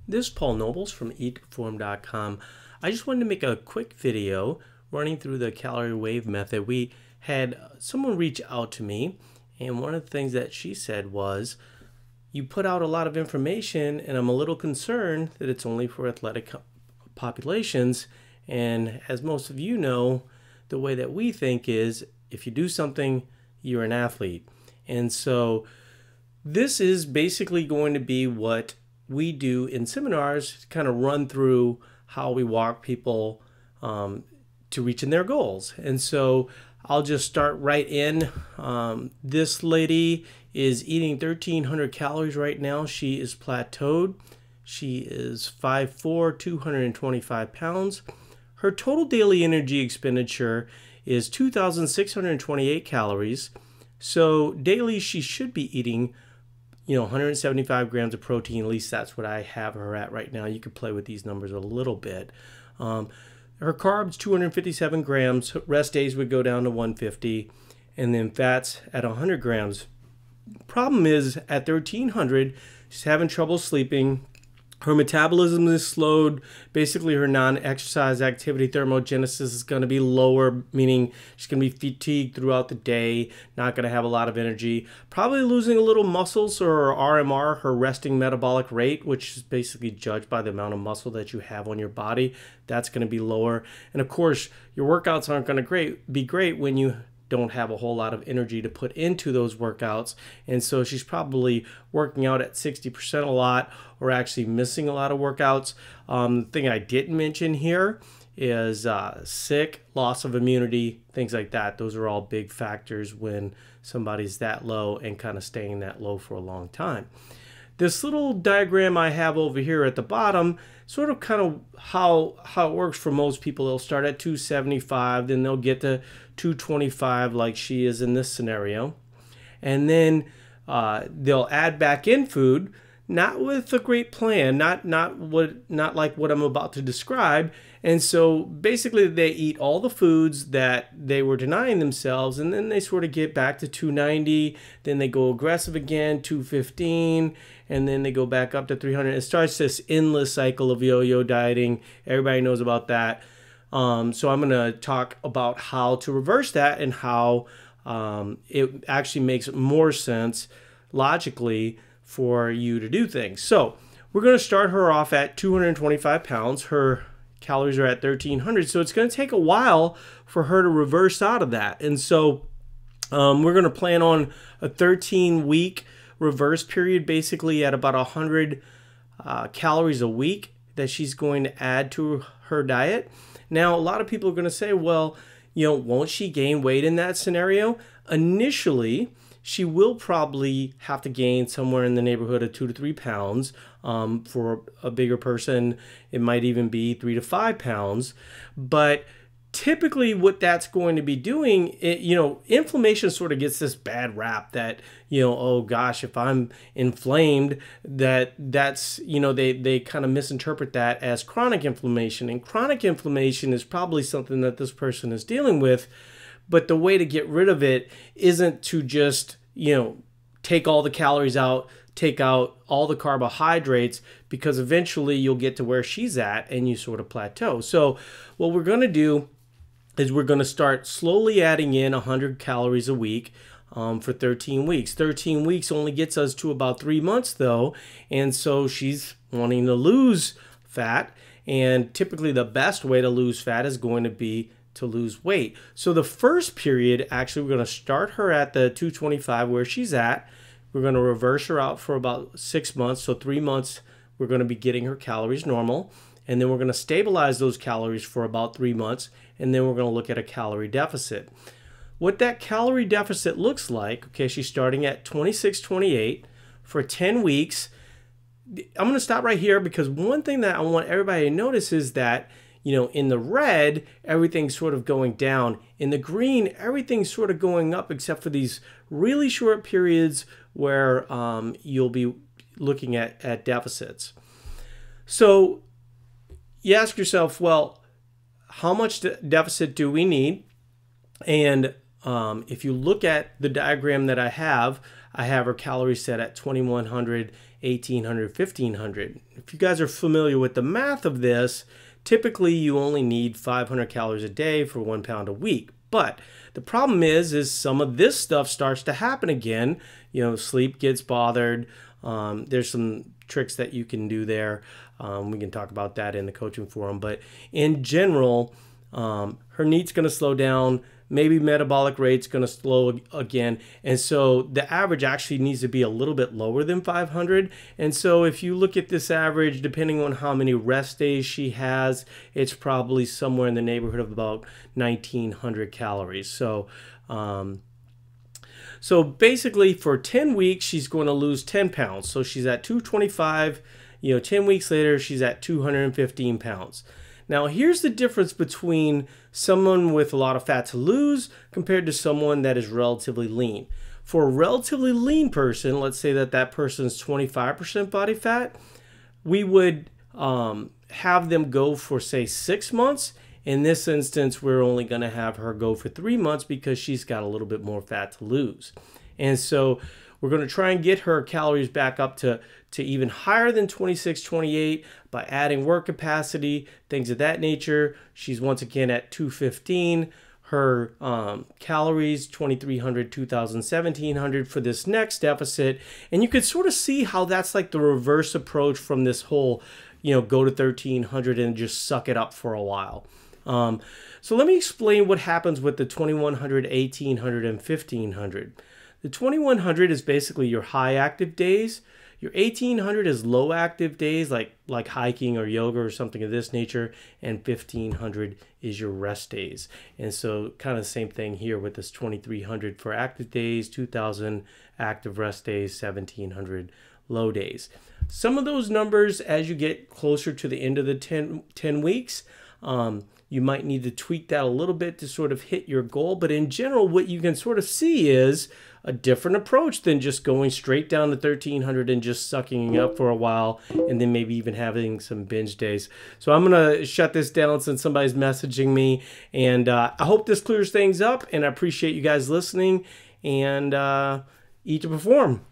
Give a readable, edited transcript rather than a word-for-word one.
This is Paul Nobles from eattoperform.com. I just wanted to make a quick video running through the calorie wave method. We had someone reach out to me, and one of the things that she said was, you put out a lot of information and I'm a little concerned that it's only for athletic populations. And as most of you know, the way that we think is if you do something, you're an athlete. And so this is basically going to be what we do in seminars to kind of run through how we walk people to reaching their goals. And so I'll just start right in. This lady is eating 1,300 calories right now. She is plateaued. She is 5'4", 225 pounds. Her total daily energy expenditure is 2,628 calories. So daily she should be eating 175 grams of protein. At least that's what I have her at right now. You could play with these numbers a little bit. Her carbs, 257 grams. Rest days would go down to 150. And then fats at 100 grams. Problem is, at 1,300, she's having trouble sleeping. Her metabolism is slowed. Basically, her non-exercise activity thermogenesis is going to be lower, meaning she's going to be fatigued throughout the day, not going to have a lot of energy. Probably losing a little muscle, so her RMR, her resting metabolic rate, which is basically judged by the amount of muscle that you have on your body, that's going to be lower. And of course, your workouts aren't going to be great when you don't have a whole lot of energy to put into those workouts. And so she's probably working out at 60% a lot, or actually missing a lot of workouts. The thing I didn't mention here is sick, loss of immunity, things like that. Those are all big factors when somebody's that low and kind of staying that low for a long time. This little diagram I have over here at the bottom, sort of kind of how it works for most people. They'll start at 275, then they'll get to 225 like she is in this scenario. And then they'll add back in food, not with a great plan, not like what I'm about to describe. And so basically they eat all the foods that they were denying themselves, and then they sort of get back to 290, then they go aggressive again, 215, and then they go back up to 300. It starts this endless cycle of yo-yo dieting. Everybody knows about that. So I'm going to talk about how to reverse that and how it actually makes more sense logically for you to do things. So we're going to start her off at 225 pounds. Her calories are at 1,300. So it's going to take a while for her to reverse out of that. And so we're going to plan on a 13-week reverse period, basically at about 100 calories a week that she's going to add to her diet. Now, a lot of people are going to say, well, won't she gain weight in that scenario? Initially, she will probably have to gain somewhere in the neighborhood of 2 to 3 pounds. For a bigger person, it might even be 3 to 5 pounds. But typically what that's going to be doing, inflammation sort of gets this bad rap that, oh gosh, if I'm inflamed, that's, they kind of misinterpret that as chronic inflammation. And chronic inflammation is probably something that this person is dealing with. But the way to get rid of it isn't to just, take all the calories out, take out all the carbohydrates, because eventually you'll get to where she's at and you sort of plateau. So what we're going to do is we're going to start slowly adding in 100 calories a week for 13 weeks. 13 weeks only gets us to about 3 months though. And so she's wanting to lose fat. And typically the best way to lose fat is going to be to lose weight. So the first period, actually, we're going to start her at the 225 where she's at. We're going to reverse her out for about 6 months. So 3 months, we're going to be getting her calories normal. And then we're going to stabilize those calories for about 3 months. And then we're going to look at a calorie deficit. What that calorie deficit looks like, okay, she's starting at 2628 for 10 weeks. I'm going to stop right here because one thing that I want everybody to notice is that in the red, everything's sort of going down. In the green, everything's sort of going up except for these really short periods where you'll be looking at deficits. So you ask yourself, well, how much deficit do we need? And if you look at the diagram that I have her calories set at 2,100 1800, 1500. If you guys are familiar with the math of this, typically you only need 500 calories a day for 1 pound a week. But the problem is some of this stuff starts to happen again. You know, sleep gets bothered. There's some tricks that you can do there. We can talk about that in the coaching forum. But in general, her NEAT's going to slow down. Maybe metabolic rate's going to slow again. And so the average actually needs to be a little bit lower than 500. And so if you look at this average, depending on how many rest days she has, it's probably somewhere in the neighborhood of about 1900 calories. So, basically for 10 weeks, she's going to lose 10 pounds. So she's at 225, 10 weeks later, she's at 215 pounds. Now, here's the difference between someone with a lot of fat to lose compared to someone that is relatively lean. For a relatively lean person, let's say that person's 25% body fat, we would have them go for, say, 6 months. In this instance, we're only going to have her go for 3 months because she's got a little bit more fat to lose. And so we're going to try and get her calories back up to even higher than 26, 28 by adding work capacity, things of that nature. She's once again at 215. Her calories, 2,300, 2,000, 1,700 for this next deficit. And you could sort of see how that's like the reverse approach from this whole, go to 1,300 and just suck it up for a while. So let me explain what happens with the 2,100, 1,800, and 1,500. The 2,100 is basically your high active days. Your 1,800 is low active days like hiking or yoga or something of this nature, and 1,500 is your rest days. And so kind of the same thing here with this 2,300 for active days, 2,000 active rest days, 1,700 low days. Some of those numbers, as you get closer to the end of the 10 weeks, you might need to tweak that a little bit to sort of hit your goal. But in general, what you can sort of see is a different approach than just going straight down to 1,300 and just sucking it up for a while and then maybe even having some binge days. So I'm going to shut this down since somebody's messaging me. And I hope this clears things up, and I appreciate you guys listening, and eat to perform.